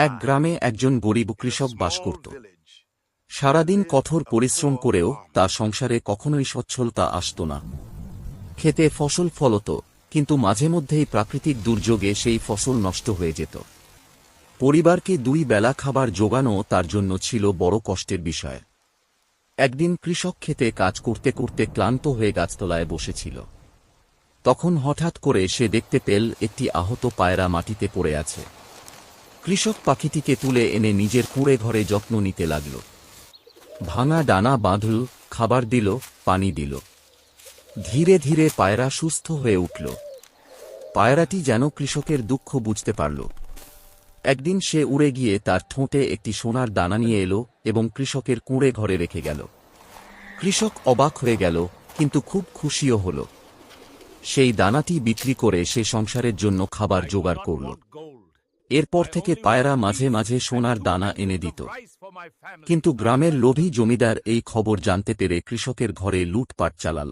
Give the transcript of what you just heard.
এক গ্রামে একজন গরিব কৃষক বাস করত। সারাদিন কঠোর পরিশ্রম করেও তার সংসারে কখনোই সচ্ছলতা আসত না। খেতে ফসল ফলত, কিন্তু মাঝে মধ্যেই প্রাকৃতিক দুর্যোগে সেই ফসল নষ্ট হয়ে যেত। পরিবারকে 2 বেলা খাবার জোগানো তার জন্য ছিল বড় কষ্টের বিষয়। একদিন কৃষক খেতে কাজ করতে করতে ক্লান্ত হয়ে গাছতলায় বসেছিল। তখন হঠাৎ করে সে দেখতে পেল একটি আহত পায়রা মাটিতে পড়ে আছে। কৃষক পাখিটিকে তুলে এনে নিজের কুঁড়ে ঘরে যত্ন নিতে লাগল। ভাঙা ডানা বাঁধল, খাবার দিল, পানি দিল। ধীরে ধীরে পায়রা সুস্থ হয়ে উঠল। পায়রাটি যেন কৃষকের দুঃখ বুঝতে পারল। একদিন সে উড়ে গিয়ে তার ঠোঁটে একটি সোনার দানা নিয়ে এলো এবং কৃষকের কুঁড়ে ঘরে রেখে গেল। কৃষক অবাক হয়ে গেল, কিন্তু খুব খুশিও হল। সেই দানাটি বিক্রি করে সে সংসারের জন্য খাবার জোগাড় করল। এরপর থেকে পায়রা মাঝে মাঝে সোনার দানা এনে দিত। কিন্তু গ্রামের লোভী জমিদার এই খবর জানতে পেরে কৃষকের ঘরে লুটপাট চালাল।